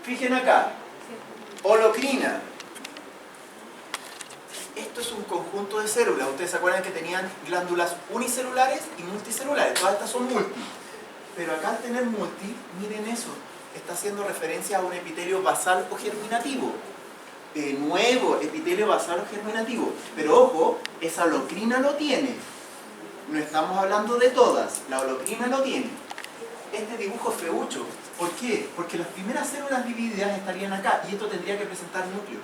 Fijen acá, holocrina. Esto es un conjunto de células. Ustedes se acuerdan que tenían glándulas unicelulares y multicelulares. Todas estas son multi. Pero acá al tener multi, miren eso. Está haciendo referencia a un epitelio basal o germinativo. De nuevo, epitelio basal o germinativo. Pero ojo, esa holocrina lo tiene. No estamos hablando de todas. La holocrina lo tiene. Este dibujo es feucho. ¿Por qué? Porque las primeras células divididas estarían acá y esto tendría que presentar núcleo.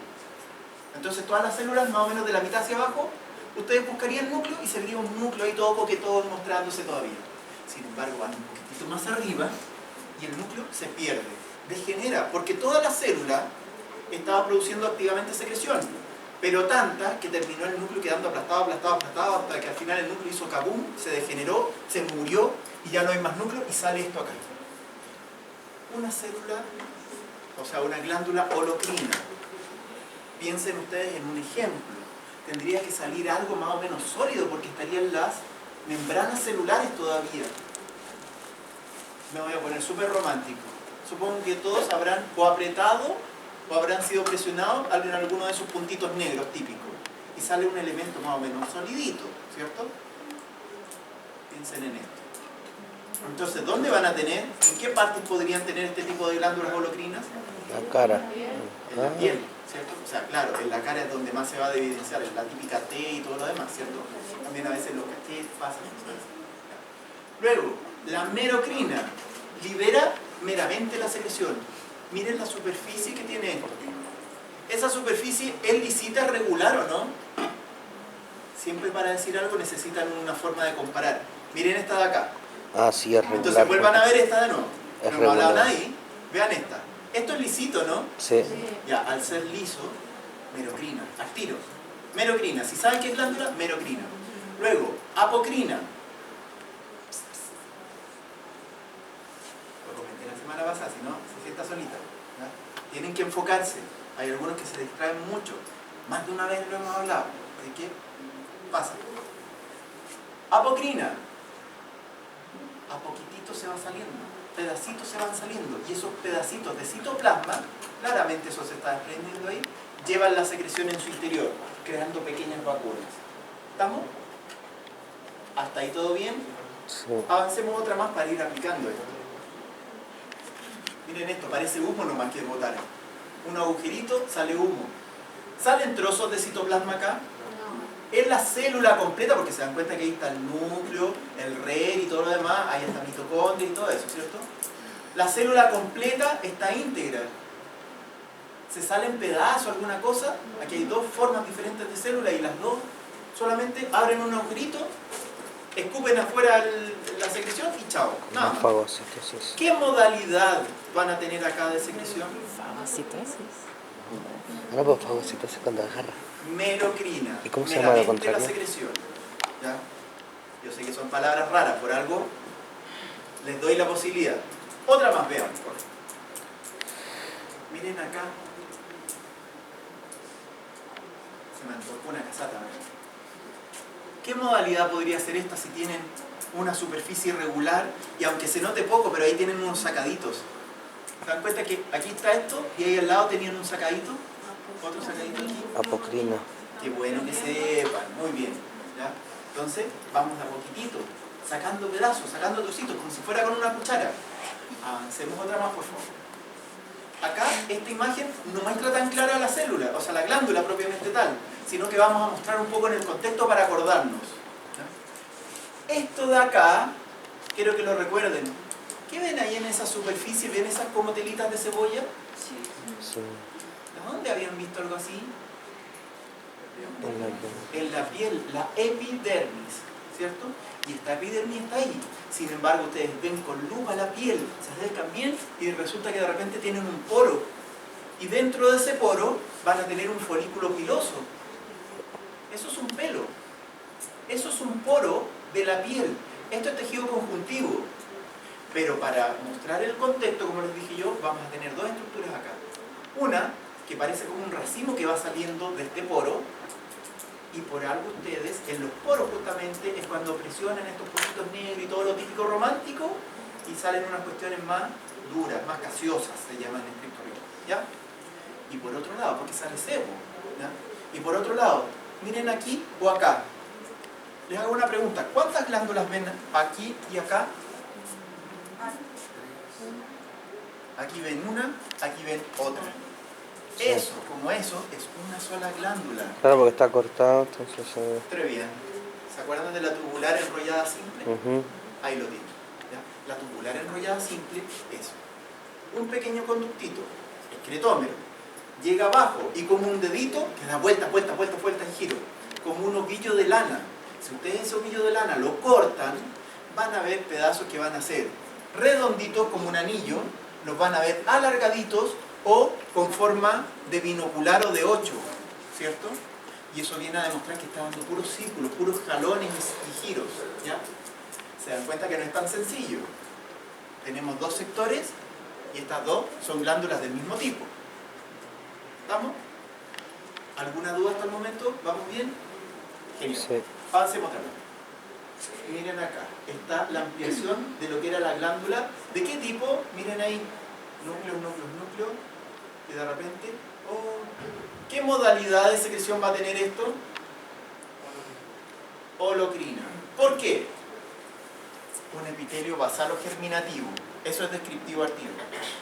Entonces todas las células más o menos de la mitad hacia abajo, ustedes buscarían núcleo y se vería un núcleo ahí todo coquetón mostrándose todavía. Sin embargo van un poquitito más arriba y el núcleo se pierde, degenera, porque toda la célula estaba produciendo activamente secreción, pero tanta que terminó el núcleo quedando aplastado, hasta que al final el núcleo hizo kabum, se degeneró, se murió y ya no hay más núcleo y sale esto acá. Una célula, o sea una glándula holocrina. Piensen ustedes en un ejemplo. Tendría que salir algo más o menos sólido porque estarían las membranas celulares todavía. Me voy a poner súper romántico. Supongo que todos habrán o apretado o habrán sido presionados en alguno de esos puntitos negros típicos. Y sale un elemento más o menos solidito, ¿cierto? Piensen en esto. Entonces, ¿dónde van a tener? ¿En qué partes podrían tener este tipo de glándulas holocrinas? La cara. En la piel, ¿cierto? O sea, claro, en la cara es donde más se va a evidenciar, en la típica T y todo lo demás, ¿cierto? También a veces los cachetes pasan. Luego, la merocrina libera meramente la secreción. Miren la superficie que tiene esto. ¿Esa superficie es lisita, regular o no? Siempre para decir algo necesitan una forma de comparar. Miren esta de acá. Ah, sí, es regular. Entonces vuelvan a ver esta de nuevo. Es No hemos hablado regular. nadie. Vean esta. Esto es lisito, ¿no? Sí. Ya, al ser liso, merocrina. Al tiro. Merocrina. Si saben qué es glándula, merocrina. Luego, apocrina. Lo comenté la semana pasada, si no, se sienta solita. ¿Ya? Tienen que enfocarse. Hay algunos que se distraen mucho. Más de una vez lo hemos hablado. ¿De qué pasa? Apocrina. A poquitito se va saliendo, pedacitos se van saliendo y esos pedacitos de citoplasma, claramente eso se está desprendiendo ahí, llevan la secreción en su interior, creando pequeñas vacuolas. ¿Estamos? ¿Hasta ahí todo bien? Sí. Avancemos otra más para ir aplicando esto. Miren esto, parece humo nomás que botar. Un agujerito, sale humo. ¿Salen trozos de citoplasma acá? Es la célula completa, porque se dan cuenta que ahí está el núcleo, el red y todo lo demás, ahí está mitocondria y todo eso, ¿cierto? La célula completa está íntegra. ¿Se sale en pedazos alguna cosa? Aquí hay dos formas diferentes de célula y las dos solamente abren un agujerito, escupen afuera la secreción y chao. Nada más. Fagocitosis. ¿Qué modalidad van a tener acá de secreción? Fagocitosis. No, pues fagocitosis cuando agarra. Merocrina. ¿Y cómo se llama lo meramente contrario? la secreción. ¿Ya? Yo sé que son palabras raras, por algo les doy la posibilidad. Otra más, vean. Miren acá. Se me antojó una casata. ¿Qué modalidad podría ser esta si tienen una superficie irregular? Y aunque se note poco, pero ahí tienen unos sacaditos. ¿Se dan cuenta que aquí está esto y ahí al lado tenían un sacadito? Otro sacadito aquí. Apocrina. Qué bueno que sepan, muy bien. ¿Ya? Entonces, vamos a poquitito, sacando pedazos, sacando trocitos, como si fuera con una cuchara. Avancemos otra más, por favor. Acá, esta imagen no muestra tan clara la célula, o sea, la glándula propiamente tal, sino que vamos a mostrar un poco en el contexto para acordarnos. ¿Ya? Esto de acá, quiero que lo recuerden. ¿Qué ven ahí en esa superficie? ¿Ven esas como telitas de cebolla? Sí. ¿Dónde habían visto algo así? En En la piel, la epidermis, ¿cierto? Y esta epidermis está ahí. Sin embargo, ustedes ven con lupa la piel, se acercan bien y resulta que de repente tienen un poro. Y dentro de ese poro van a tener un folículo piloso. Eso es un pelo. Eso es un poro de la piel. Esto es tejido conjuntivo. Pero para mostrar el contexto, como les dije yo, vamos a tener dos estructuras acá. Una, que parece como un racimo que va saliendo de este poro, y por algo ustedes, en los poros justamente, es cuando presionan estos puntitos negros y todo lo típico romántico, y salen unas cuestiones más duras, más gaseosas, se llaman en estricto rigor. ¿ya? Y por otro lado, porque sale sebo, ¿ya? Y por otro lado, miren aquí o acá. Les hago una pregunta. ¿Cuántas glándulas ven aquí y acá? Aquí ven una, aquí ven otra. Sí. Eso, como eso, es una sola glándula. Claro, porque está cortado, entonces... Très bien. ¿Se acuerdan de la tubular enrollada simple? ujú. Ahí lo tienen. ¿Ya? La tubular enrollada simple es un pequeño conductito, excretómero. Llega abajo y como un dedito que da vuelta, vuelta, vuelta, vuelta en giro. Como un ovillo de lana. Si ustedes ese ovillo de lana lo cortan, van a ver pedazos que van a ser redonditos como un anillo, los van a ver alargaditos o con forma de binocular o de 8, ¿cierto? Y eso viene a demostrar que está dando puros círculos, puros jalones y giros, ¿ya? Se dan cuenta que no es tan sencillo. Tenemos dos sectores y estas dos son glándulas del mismo tipo. ¿Estamos? ¿Alguna duda hasta el momento? ¿Vamos bien? Genial. Sí. Avancemos otra vez. Miren acá, está la ampliación de lo que era la glándula. ¿De qué tipo? Miren ahí, núcleos, núcleos, núcleos. Y de repente, oh, ¿qué modalidad de secreción va a tener esto? Holocrina. ¿Por qué? Un epitelio basal o germinativo. Eso es descriptivo al tiro.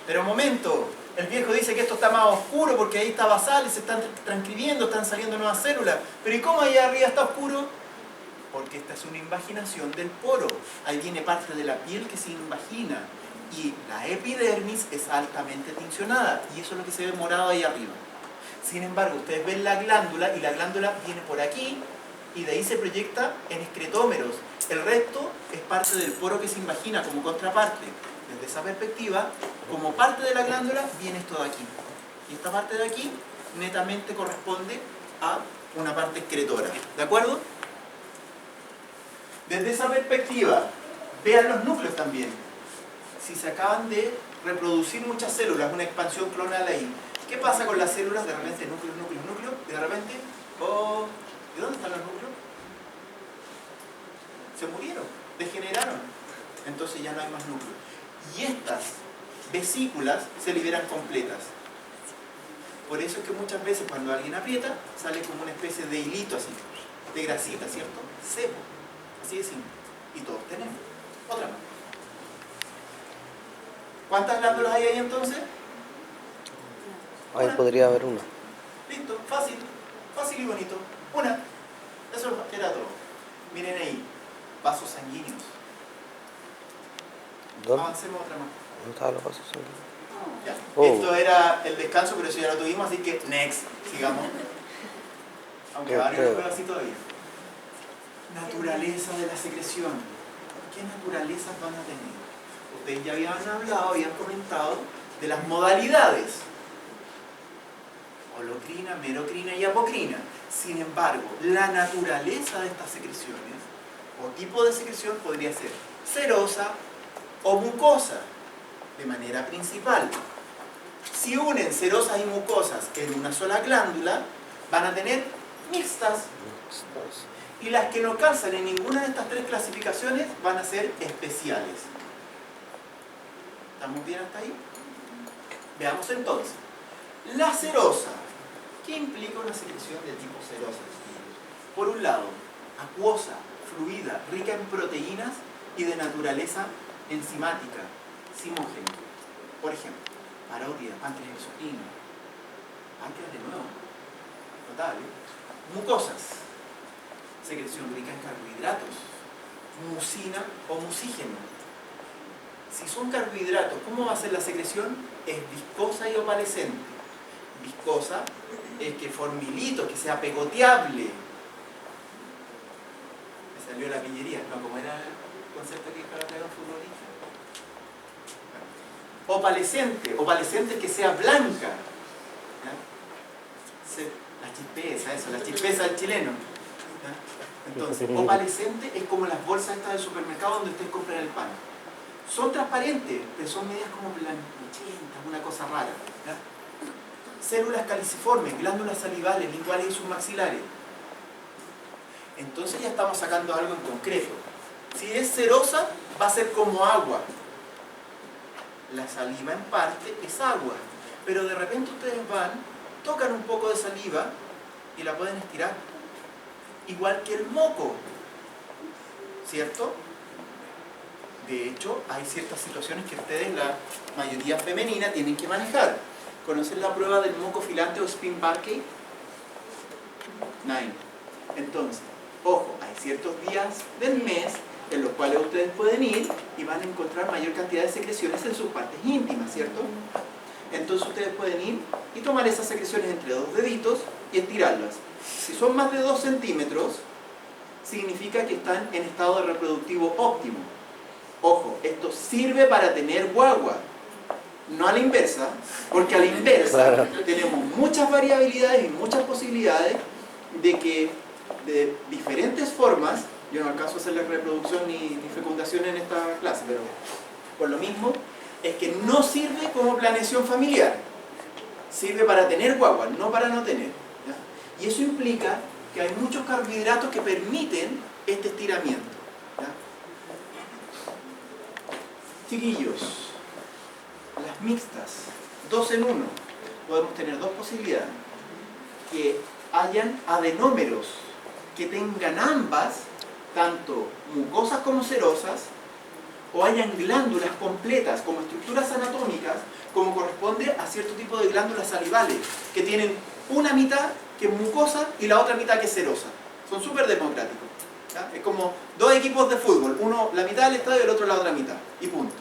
Pero un momento, el viejo dice que esto está más oscuro porque ahí está basal y se están transcribiendo, están saliendo nuevas células. Pero ¿y cómo ahí arriba está oscuro? Porque esta es una invaginación del poro. Ahí viene parte de la piel que se invagina. Y la epidermis es altamente tincionada. Y eso es lo que se ve morado ahí arriba. Sin embargo, ustedes ven la glándula y la glándula viene por aquí y de ahí se proyecta en excretómeros. El resto es parte del poro que se invagina como contraparte. Desde esa perspectiva, como parte de la glándula, viene esto de aquí. Y esta parte de aquí netamente corresponde a una parte excretora. ¿De acuerdo? Desde esa perspectiva, vean los núcleos también. Si se acaban de reproducir muchas células, una expansión clonal ahí, ¿qué pasa con las células? De repente núcleo, núcleo, núcleo, y de repente, oh, ¿de dónde están los núcleos? Se murieron, degeneraron. Entonces ya no hay más núcleos. Y estas vesículas se liberan completas. Por eso es que muchas veces cuando alguien aprieta, sale como una especie de hilito así, de grasita, ¿cierto? Sebo. Así de simple. Y todos tenemos. Otra más. ¿Cuántas glándulas hay ahí entonces? Ahí Una. podría haber una. Listo, fácil. Fácil y bonito. Una. Eso era todo. Miren ahí. Vasos sanguíneos. ¿Dónde? Avancemos otra más. ¿Dónde estaban los vasos sanguíneos? Ya. Oh. Esto era el descanso, pero eso ya lo tuvimos, así que next, sigamos. Aunque varios Creo. lo veo así todavía. Naturaleza de la secreción. ¿Qué naturalezas van a tener? Ustedes ya habían hablado, habían comentado de las modalidades. Holocrina, merocrina y apocrina. Sin embargo, la naturaleza de estas secreciones o tipo de secreción podría ser serosa o mucosa, de manera principal. Si unen serosas y mucosas en una sola glándula, van a tener mixtas. Y las que no calzan en ninguna de estas tres clasificaciones van a ser especiales. ¿Estamos bien hasta ahí? Veamos entonces. La serosa. ¿Qué implica una secreción de tipo serosa? Por un lado, acuosa, fluida, rica en proteínas y de naturaleza enzimática, simógena. Por ejemplo, parótida, páncreas exocrino. Páncreas de nuevo. Notable. Mucosas. Secreción rica en carbohidratos. Mucina o mucígeno. Si son carbohidratos, ¿cómo va a ser la secreción? Es viscosa y opalescente. Viscosa es que forme hilitos, que sea pegoteable. Me salió la pillería, ¿no? ¿Cómo era el concepto que traiga un futbolista? Opalescente, opalescente es que sea blanca. ¿Ya? La chispeza, eso, la chispeza del chileno. ¿Ya? Entonces, opalescente es como las bolsas estas del supermercado donde ustedes compran el pan. Son transparentes, pero son medias como blanquecitas, una cosa rara. ¿Ya? Células caliciformes, glándulas salivales, linguales y submaxilares. Entonces ya estamos sacando algo en concreto. Si es serosa, va a ser como agua. La saliva en parte es agua. Pero de repente ustedes van, tocan un poco de saliva y la pueden estirar. Igual que el moco, ¿cierto? De hecho, hay ciertas situaciones que ustedes, la mayoría femenina, tienen que manejar. ¿Conocen la prueba del moco filante o spin Barkey? 9. Entonces, ojo, hay ciertos días del mes en los cuales ustedes pueden ir y van a encontrar mayor cantidad de secreciones en sus partes íntimas, ¿cierto? Entonces ustedes pueden ir y tomar esas secreciones entre dos deditos y estirarlas. Si son más de 2 centímetros, significa que están en estado de reproductivo óptimo. Ojo, esto sirve para tener guagua, no a la inversa, porque a la inversa tenemos muchas variabilidades y muchas posibilidades de que de diferentes formas, yo no alcanzo a hacer la reproducción ni fecundación en esta clase, pero por lo mismo, es que no sirve como planeación familiar, sirve para tener guagua, no para no tener, ¿ya? Y eso implica que hay muchos carbohidratos que permiten este estiramiento, ¿ya? Chiquillos, las mixtas, 2 en 1, podemos tener dos posibilidades: que hayan adenómeros que tengan ambas, tanto mucosas como serosas, o hayan glándulas completas como estructuras anatómicas, como corresponde a cierto tipo de glándulas salivales, que tienen una mitad que es mucosa y la otra mitad que es serosa. Son súper democráticos, ¿ya? Es como dos equipos de fútbol, uno la mitad del estadio y el otro la otra mitad, y punto.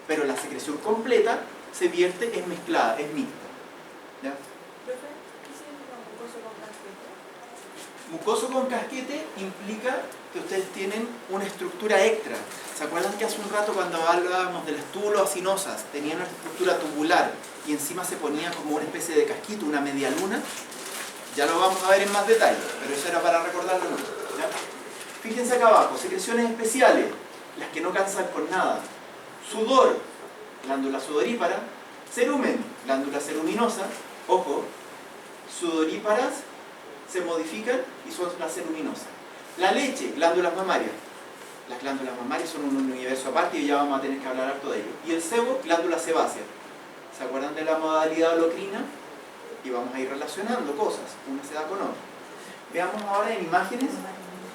Pero la secreción completa se vierte, es mezclada, es mixta, ¿ya? ¿Qué significa mucoso con casquete? Mucoso con casquete implica que ustedes tienen una estructura extra. ¿Se acuerdan que hace un rato cuando hablábamos de las tubuloacinosas tenían una estructura tubular y encima se ponía como una especie de casquito, una media luna? Ya lo vamos a ver en más detalle, pero eso era para recordarlo, ¿no? ¿Ya? Fíjense acá abajo, secreciones especiales, las que no cansan con nada. Sudor, glándula sudorípara. Cerumen, glándula ceruminosa. Ojo, sudoríparas se modifican y son las ceruminosas. La leche, glándulas mamarias. Las glándulas mamarias son un universo aparte y ya vamos a tener que hablar harto de ello. Y el sebo, glándula sebácea. ¿Se acuerdan de la modalidad holocrina? Y vamos a ir relacionando cosas, una se da con otra. Veamos ahora en imágenes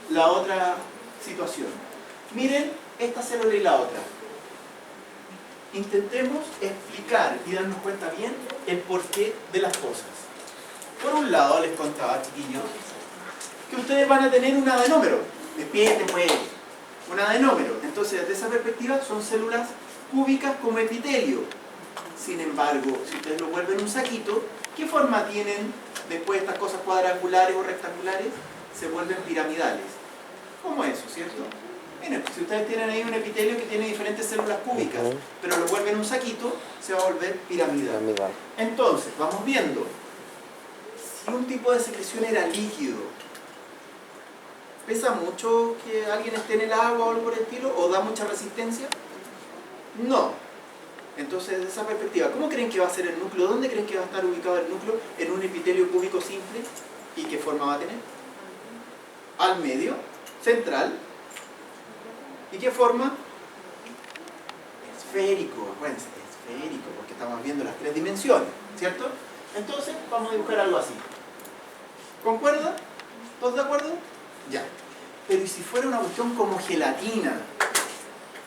la otra situación. Miren esta célula y la otra. Intentemos explicar y darnos cuenta bien el porqué de las cosas. Por un lado, les contaba, chiquillos, que ustedes van a tener un adenómero. Despierten, pues. Un adenómero. Entonces, desde esa perspectiva, son células cúbicas como epitelio. Sin embargo, si ustedes lo vuelven un saquito, ¿qué forma tienen después estas cosas cuadrangulares o rectangulares? Se vuelven piramidales. Como eso, ¿cierto? Miren, si ustedes tienen ahí un epitelio que tiene diferentes células cúbicas, pero lo vuelven un saquito, se va a volver piramidal. Entonces, vamos viendo. Si un tipo de secreción era líquido, ¿pesa mucho que alguien esté en el agua o algo por el estilo? ¿O da mucha resistencia? No. Entonces, desde esa perspectiva, ¿cómo creen que va a ser el núcleo? ¿Dónde creen que va a estar ubicado el núcleo? En un epitelio cúbico simple. ¿Y qué forma va a tener? Al medio, central. ¿Y qué forma? Esférico, acuérdense, esférico, porque estamos viendo las 3 dimensiones, ¿cierto? Entonces, vamos a dibujar algo así. ¿Concuerda? ¿Todos de acuerdo? Ya. Pero ¿y si fuera una cuestión como gelatina?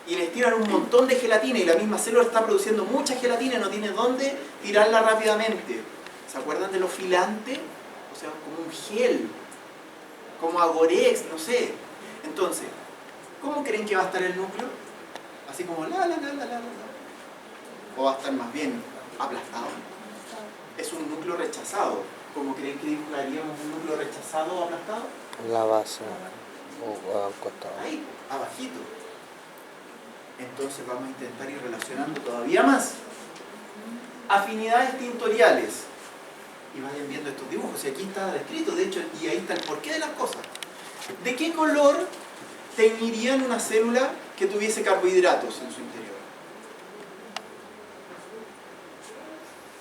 Y les tiran un montón de gelatina y la misma célula está produciendo mucha gelatina y no tiene dónde tirarla rápidamente. ¿Se acuerdan de lo filante? O sea, como un gel, como Agorex, no sé. Entonces, ¿cómo creen que va a estar el núcleo? Así como la. ¿O va a estar más bien aplastado? Es un núcleo rechazado. ¿Cómo creen que dibujaríamos un núcleo rechazado o aplastado? La base o al costado. Ahí, abajito. Entonces vamos a intentar ir relacionando todavía más. Afinidades tintoriales. Y vayan viendo estos dibujos. Y aquí está descrito, de hecho, y ahí está el porqué de las cosas. ¿De qué color teñirían una célula que tuviese carbohidratos en su interior?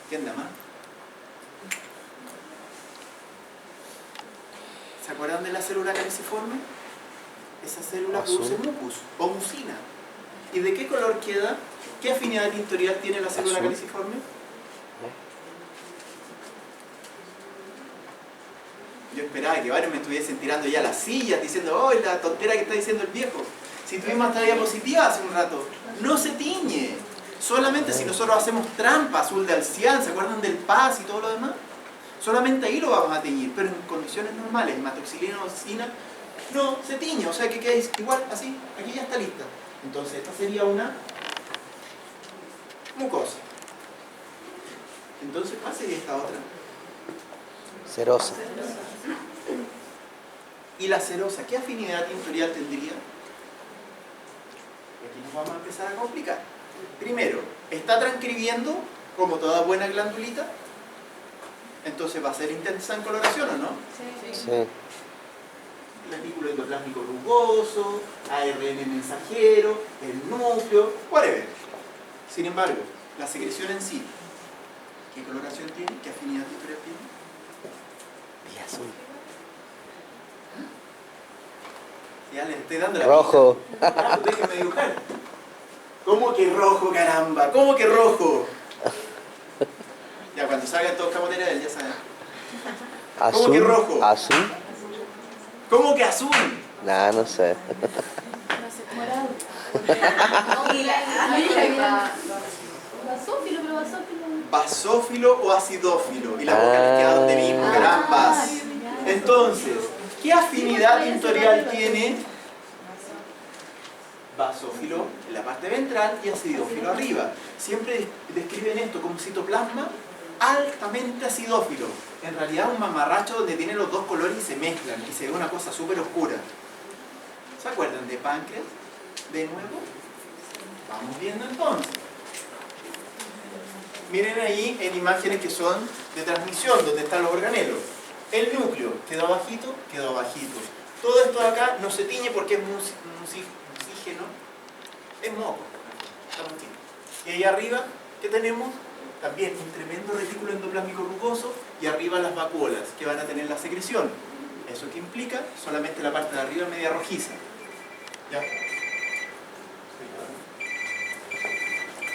¿Quién da más? ¿Se acuerdan de la célula caliciforme? Esa célula produce mucus o mucina. ¿Y de qué color queda? ¿Qué afinidad tintorial tiene la célula caliciforme? Yo esperaba que varios me estuviesen tirando ya las sillas, diciendo, oh, la tontera que está diciendo el viejo. Si tuvimos esta diapositiva hace un rato, no se tiñe. Solamente si nosotros hacemos trampa, azul de Alcián, ¿se acuerdan del Paz y todo lo demás? Solamente ahí lo vamos a teñir, pero en condiciones normales, hematoxilina o ocina, no se tiñe, o sea que queda igual, así, aquí ya está lista. Entonces esta sería una mucosa. Entonces, ¿cuál sería esta otra? Serosa. ¿Y la serosa qué afinidad tintorial tendría? Aquí nos vamos a empezar a complicar. Primero, está transcribiendo como toda buena glandulita, entonces va a ser intensa en coloración, ¿o no? Sí. Retículo endoplásmico rugoso, ARN mensajero, el núcleo, whatever. Sin embargo, la secreción en sí, ¿qué coloración tiene? ¿Qué afinidad tintorial tiene? Y azul. Ya le estoy dando la Rojo. pista. Ah, pues déjenme dibujar. ¿Cómo que rojo, caramba? ¿Cómo que rojo? Ya, cuando salgan todos camoteras, ya saben. Azul. ¿Cómo que rojo? Azul. ¿Cómo que azul? Nah, no sé. Morado. Basófilo, pero basófilo. ¿Basófilo o acidófilo? Y la boca les queda donde mismo, carambas. Entonces, ¿qué afinidad tintorial tiene basófilo en la parte ventral y acidófilo arriba? Siempre describen esto como citoplasma altamente acidófilo. En realidad un mamarracho donde tiene los dos colores y se mezclan y se ve una cosa súper oscura. ¿Se acuerdan de páncreas? De nuevo. Vamos viendo entonces. Miren ahí en imágenes que son de transmisión, donde están los organelos. El núcleo quedó abajito, quedó abajito. Todo esto de acá no se tiñe porque es musígeno, es moco. Y ahí arriba, ¿qué tenemos? También un tremendo retículo endoplásmico rugoso y arriba las vacuolas que van a tener la secreción. ¿Eso qué implica? Solamente la parte de arriba media rojiza. ¿Ya?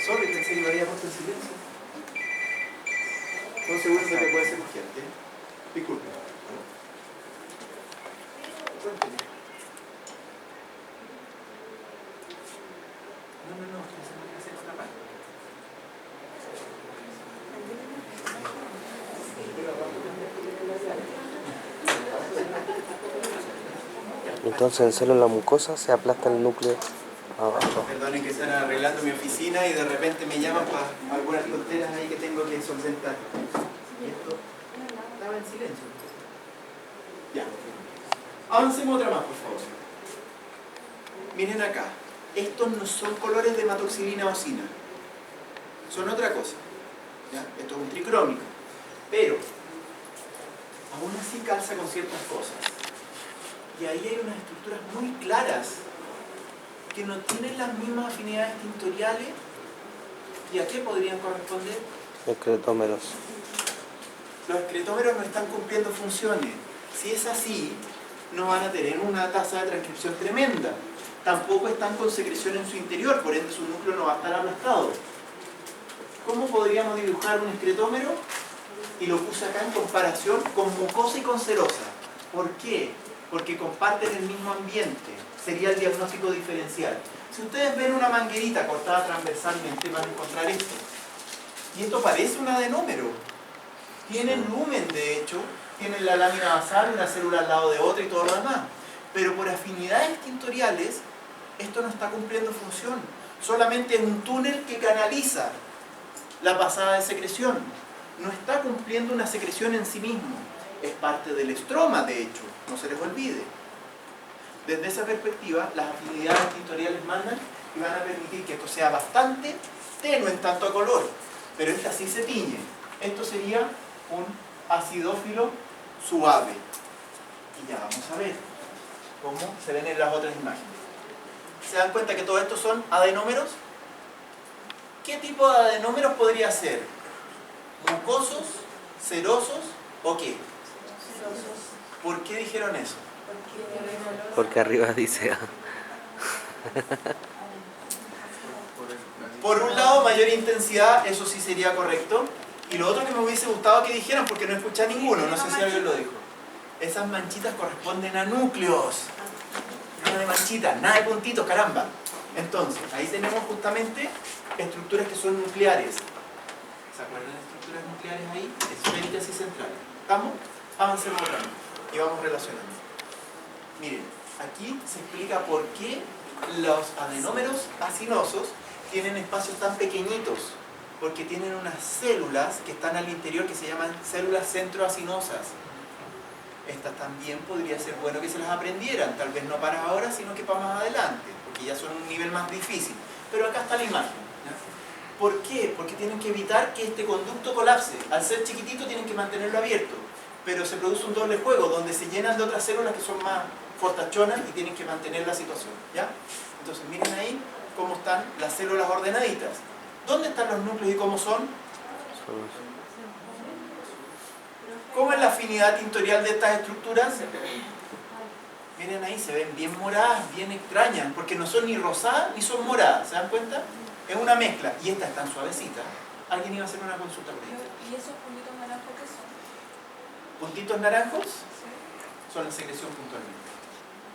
Sorry, pensé que lo había puesto en silencio. Estoy seguro de que puede ser urgente. Disculpe. Cuénteme. No, estoy haciendo que hacer otra parte. Entonces en célula mucosa se aplasta el núcleo abajo. Perdonen que están arreglando mi oficina y de repente me llaman para algunas tonteras ahí que tengo que solventar. Y esto estaba en silencio. Ya. Avancemos otra más, por favor. Miren acá. Estos no son colores de hematoxilina o ocina. Son otra cosa. ¿Ya? Esto es un tricrómico. Pero, aún así calza con ciertas cosas. Y ahí hay unas estructuras muy claras que no tienen las mismas afinidades tintoriales. ¿Y a qué podrían corresponder? Excretómeros. Los excretómeros no están cumpliendo funciones. Si es así, no van a tener una tasa de transcripción tremenda. Tampoco están con secreción en su interior, por ende su núcleo no va a estar aplastado. ¿Cómo podríamos dibujar un excretómero? Y lo puse acá en comparación con mucosa y con serosa. ¿Por qué? Porque comparten el mismo ambiente. Sería el diagnóstico diferencial. Si ustedes ven una manguerita cortada transversalmente, van a encontrar esto. Y esto parece un adenómero. Tienen lumen, de hecho. Tienen la lámina basal, una célula al lado de otra y todo lo demás. Pero por afinidades tintoriales, esto no está cumpliendo función. Solamente es un túnel que canaliza la pasada de secreción. No está cumpliendo una secreción en sí mismo. Es parte del estroma, de hecho. No se les olvide. Desde esa perspectiva, las afinidades tintoriales mandan y van a permitir que esto sea bastante tenue en tanto a color. Pero esta sí se tiñe. Esto sería un acidófilo suave. Y ya vamos a ver cómo se ven en las otras imágenes. ¿Se dan cuenta que todo esto son adenómeros? ¿Qué tipo de adenómeros podría ser? ¿Mucosos? ¿Serosos? ¿O qué? ¿Por qué dijeron eso? Porque arriba dice Por un lado, mayor intensidad, eso sí sería correcto. Y lo otro que me hubiese gustado que dijeran, porque no escuché a ninguno, no sé si alguien lo dijo. Esas manchitas corresponden a núcleos. Nada de manchitas, nada de puntitos, caramba. Entonces, ahí tenemos justamente estructuras que son nucleares. ¿Se acuerdan de estructuras nucleares ahí? Esféricas y centrales. ¿Estamos? Avancemos otra vez y vamos relacionando. Miren, aquí se explica por qué los adenómeros acinosos tienen espacios tan pequeñitos. Porque tienen unas células que están al interior que se llaman células centroacinosas. Estas también podría ser bueno que se las aprendieran, tal vez no para ahora, sino que para más adelante, porque ya son un nivel más difícil. Pero acá está la imagen. ¿Ya? ¿Por qué? Porque tienen que evitar que este conducto colapse. Al ser chiquitito tienen que mantenerlo abierto, pero se produce un doble juego donde se llenan de otras células que son más fortachonas y tienen que mantener la situación. ¿Ya? Entonces miren ahí cómo están las células ordenaditas. ¿Dónde están los núcleos y cómo son? ¿Cómo es la afinidad tintorial de estas estructuras? Miren ahí, se ven bien moradas, bien extrañas, porque no son ni rosadas ni son moradas, ¿se dan cuenta? Es una mezcla, y esta es tan suavecita. Alguien iba a hacer una consulta por ella. ¿Y esos puntitos naranjos qué son? ¿Puntitos naranjos? Sí. Son la secreción puntualmente.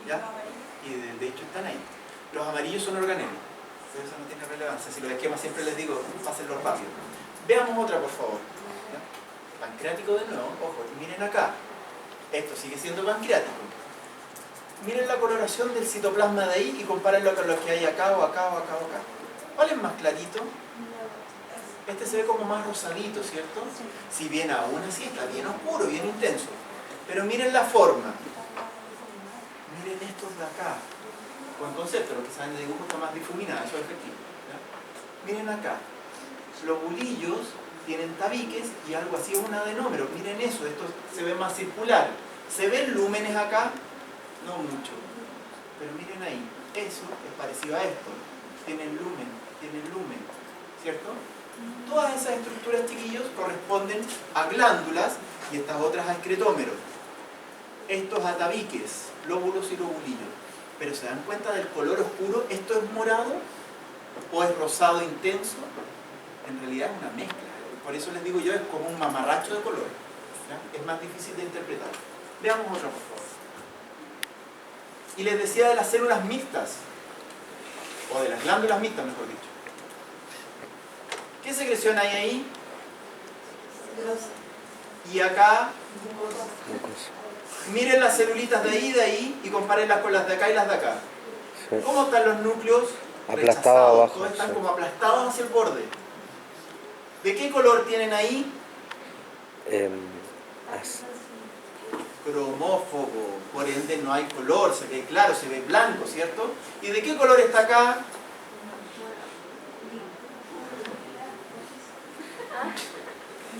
¿Y ¿Ya? los amarillos? Y de hecho están ahí. Los amarillos son organelos, pero eso no tiene relevancia. Si los esquemas siempre les digo, pásenlo rápido. Veamos otra, por favor. ¿Ya? Pancreático de nuevo, ojo, y miren acá. Esto sigue siendo pancreático. Miren la coloración del citoplasma de ahí y compárenlo con lo que hay acá o acá o acá o acá. ¿Cuál es más clarito? Este se ve como más rosadito, ¿cierto? Si bien aún así está bien oscuro, bien intenso. Pero miren la forma. Miren estos de acá. Buen concepto, los que saben de dibujo está más difuminado, eso es efectivo. ¿Ya? Miren acá. Los bulillos tienen tabiques y algo así es un adenómero. Miren eso, esto se ve más circular. ¿Se ven lúmenes acá? No mucho. Pero miren ahí, eso es parecido a esto. Tienen lumen, ¿cierto? Todas esas estructuras, chiquillos, corresponden a glándulas y estas otras a excretómeros. Estos a tabiques, lóbulos y lobulillos. Pero ¿se dan cuenta del color oscuro? ¿Esto es morado o es rosado intenso? En realidad es una mezcla. Por eso les digo yo, es como un mamarracho de colores. ¿Ya? Es más difícil de interpretar. Veamos otra, por favor. Y les decía de las células mixtas, o de las glándulas mixtas, mejor dicho. ¿Qué secreción hay ahí? Y acá, miren las celulitas de ahí y compárenlas con las de acá y las de acá. Sí. ¿Cómo están los núcleos? Aplastados Rechazados, abajo. todos están Sí. como aplastados hacia el borde. ¿De qué color tienen ahí? Cromófobo, por ende no hay color, se ve claro, se ve blanco, ¿cierto? ¿Y de qué color está acá?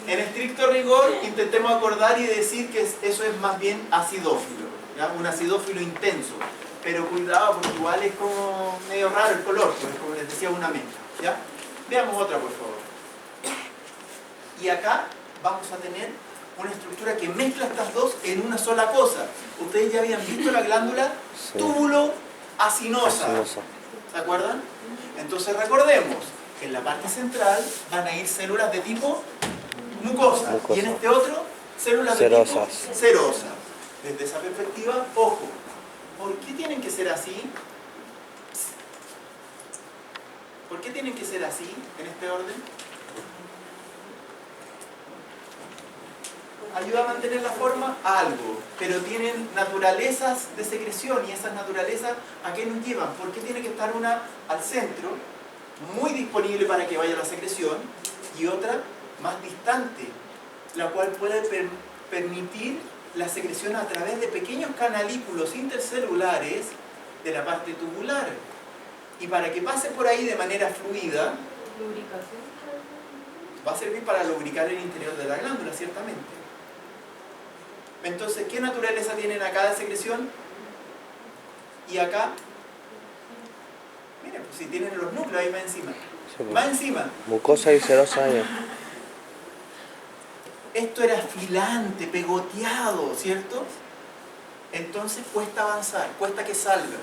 En estricto rigor, intentemos acordar y decir que eso es más bien acidófilo, ¿ya? Un acidófilo intenso. Pero cuidado, porque igual es como medio raro el color, porque como les decía, una mezcla, ¿ya? Veamos otra, por favor. Y acá vamos a tener una estructura que mezcla estas dos en una sola cosa. Ustedes ya habían visto la glándula túbulo acinosa. ¿Se acuerdan? Entonces recordemos que en la parte central van a ir células de tipo mucosa. Y en este otro, células de tipo serosa. Desde esa perspectiva, ojo, ¿por qué tienen que ser así? ¿Por qué tienen que ser así, en este orden? Ayuda a mantener la forma algo, pero tienen naturalezas de secreción y esas naturalezas ¿a qué nos llevan? ¿Por qué tiene que estar una al centro, muy disponible para que vaya la secreción, y otra más distante, la cual puede permitir la secreción a través de pequeños canalículos intercelulares de la parte tubular? Y para que pase por ahí de manera fluida, Lubricación. va a servir para lubricar el interior de la glándula, ciertamente. Entonces, ¿qué naturaleza tienen acá de secreción? Y acá, miren, pues si tienen los núcleos ahí más encima. Sí, Más encima. mucosa y serosa. Esto era filante, pegoteado, ¿cierto? Entonces cuesta avanzar, cuesta que salga.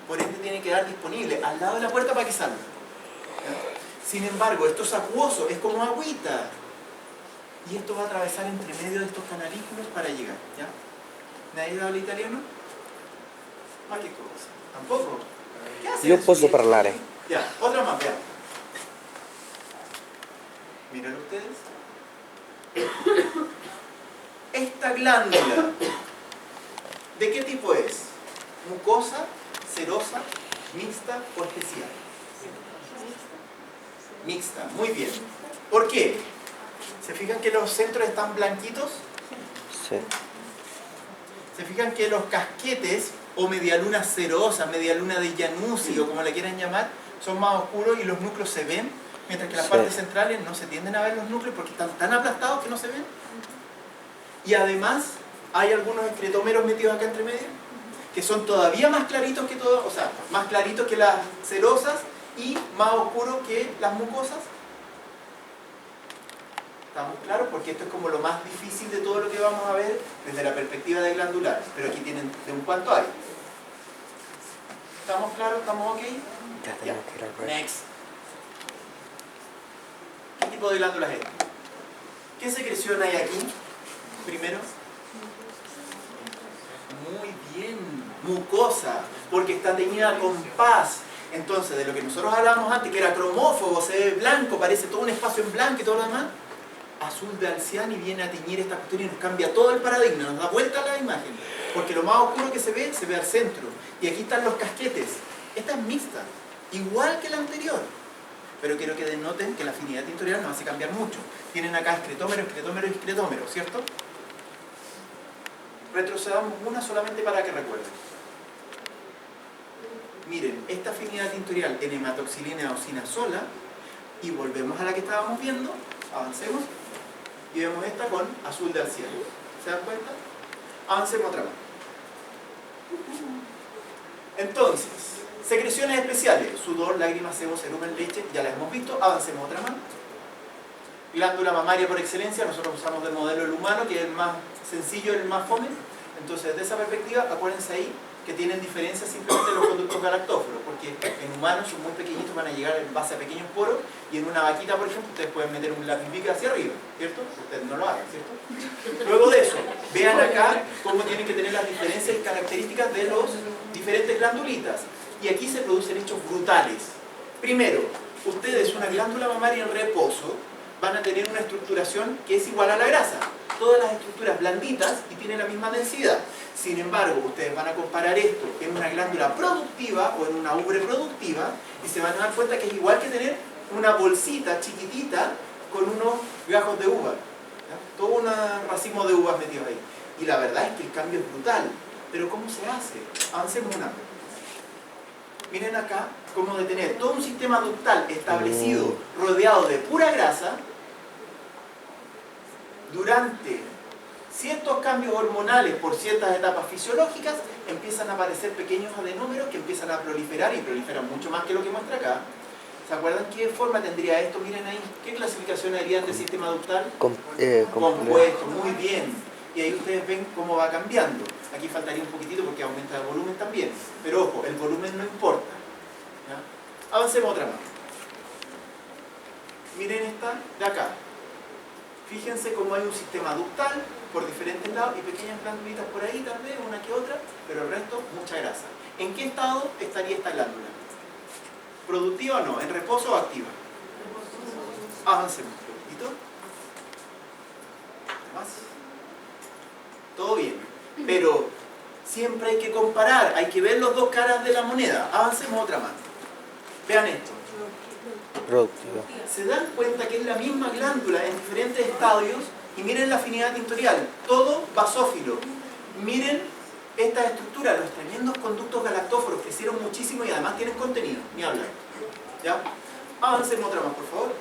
Por ende tiene que quedar disponible al lado de la puerta para que salga. ¿Ya? Sin embargo, esto es acuoso, es como agüita. Y esto va a atravesar entre medio de estos canalículos para llegar. ¿Ya? ¿Nadie habla italiano? Ma che cosa? ¿Tampoco? ¿Qué hace Io eso? posso parlare. Ya, otra más, vean. Miren ustedes. Esta glándula, ¿de qué tipo es? ¿Mucosa, serosa, mixta o especial? Mixta, muy bien. ¿Por qué? ¿Se fijan que los centros están blanquitos? Sí. ¿Se fijan que los casquetes o medialuna serosa, medialuna de Januzzi o como le quieran llamar, son más oscuros y los núcleos se ven? Mientras que las Sí. partes centrales no se tienden a ver los núcleos porque están tan aplastados que no se ven. Y además hay algunos excretómeros metidos acá entre medio que son todavía más claritos que todo, o sea, más claritos que las serosas y más oscuros que las mucosas. ¿Estamos claros? Porque esto es como lo más difícil de todo lo que vamos a ver desde la perspectiva de glandulares. Pero aquí tienen de un cuánto hay. ¿Estamos claros? ¿Estamos ok? Ya Ya. tengo que ir al break. Next. ¿Qué tipo de glándulas es? ¿Qué secreción hay aquí? Primero. Muy bien. Mucosa. Porque está teñida con paz. Entonces, de lo que nosotros hablábamos antes, que era cromófobo, se ve blanco, parece todo un espacio en blanco y todo lo demás, azul de Alciani viene a teñir esta cuestión y nos cambia todo el paradigma, nos da vuelta a la imagen. Porque lo más oscuro que se ve al centro. Y aquí están los casquetes. Esta es mixta, igual que la anterior. Pero quiero que denoten que la afinidad tintorial nos hace cambiar mucho. Tienen acá excretómero, excretómero y excretómero, ¿cierto? Retrocedamos una solamente para que recuerden. Miren, esta afinidad tintorial en hematoxilina eosina sola, y volvemos a la que estábamos viendo, avancemos, y vemos esta con azul de Alciani. ¿Se dan cuenta? Avancemos otra vez. Entonces, secreciones especiales, sudor, lágrimas, sebo, cerumen, leche, ya las hemos visto, avancemos otra más. Glándula mamaria por excelencia, nosotros usamos del modelo el humano, que es el más sencillo, el más fome. Entonces, desde esa perspectiva, acuérdense ahí que tienen diferencias simplemente los conductos galactóforos, porque en humanos son muy pequeñitos, van a llegar en base a pequeños poros, y en una vaquita, por ejemplo, ustedes pueden meter un lápiz bic hacia arriba, ¿cierto? Ustedes no lo hagan, ¿cierto? Luego de eso, vean acá cómo tienen que tener las diferencias y características de los diferentes glandulitas. Y aquí se producen hechos brutales. Primero, ustedes una glándula mamaria en reposo van a tener una estructuración que es igual a la grasa. Todas las estructuras blanditas y tienen la misma densidad. Sin embargo, ustedes van a comparar esto en una glándula productiva o en una ubre productiva y se van a dar cuenta que es igual que tener una bolsita chiquitita con unos gajos de uva. ¿Ya? Todo un racimo de uvas metidos ahí. Y la verdad es que el cambio es brutal. Pero ¿cómo se hace? Avancemos una. Miren acá cómo de tener todo un sistema ductal establecido, rodeado de pura grasa, durante ciertos cambios hormonales por ciertas etapas fisiológicas, empiezan a aparecer pequeños adenómeros que empiezan a proliferar y proliferan mucho más que lo que muestra acá. ¿Se acuerdan qué forma tendría esto? Miren ahí, ¿qué clasificación harían del sistema ductal? Compuesto, muy bien. Y ahí ustedes ven cómo va cambiando. Aquí faltaría un poquitito porque aumenta el volumen también. Pero ojo, el volumen no importa. ¿Ya? Avancemos otra más. Miren esta de acá. Fíjense cómo hay un sistema ductal por diferentes lados y pequeñas glándulitas por ahí tal vez, una que otra, pero el resto, mucha grasa. ¿En qué estado estaría esta glándula? ¿Productiva o no? ¿En reposo o activa? Avancemos un poquito. Más. Todo bien. Pero siempre hay que comparar, hay que ver las dos caras de la moneda. Avancemos otra más. Vean esto. Productiva. Se dan cuenta que es la misma glándula en diferentes estadios y miren la afinidad tintorial, todo basófilo. Miren estas estructuras, los tremendos conductos galactóforos crecieron muchísimo y además tienen contenido, ni hablar. ¿Ya? Avancemos otra más, por favor.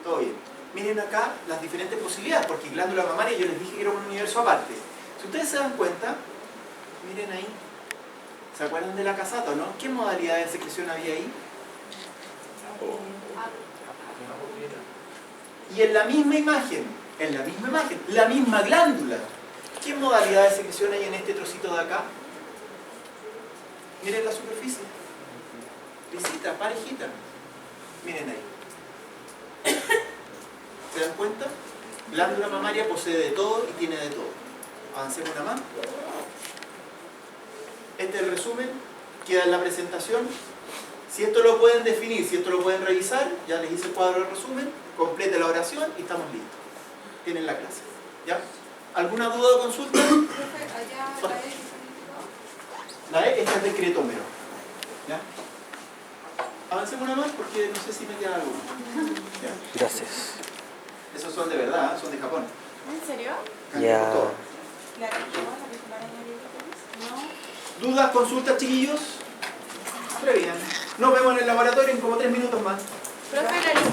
Todo bien. Miren acá las diferentes posibilidades, porque glándula mamaria yo les dije que era un universo aparte. Si ustedes se dan cuenta, miren ahí, ¿se acuerdan de la casata o no? ¿Qué modalidad de secreción había ahí? Y en la misma imagen, la misma glándula, ¿qué modalidad de secreción hay en este trocito de acá? Miren la superficie. Lisita, parejita. Miren ahí. ¿Se dan cuenta? Glándula mamaria posee de todo y tiene de todo. Avancemos una más. Este es el resumen, queda en la presentación. Si esto lo pueden definir, si esto lo pueden revisar, ya les hice el cuadro de resumen, complete la oración y estamos listos. Tienen la clase. ¿Ya? ¿Alguna duda o consulta? Profe, allá la E, ¿qué significó? La E, este es decreto mero. ¿Ya? Avancemos una más porque no sé si me queda algo. ¿Ya? Gracias. Esos son de verdad, son de Japón. ¿En serio? Ya. Todo. ¿La que llevamos a la añadir? No. ¿Dudas, consultas, chiquillos? Muy bien. Nos vemos en el laboratorio en como 3 minutos más. Profe, la lista.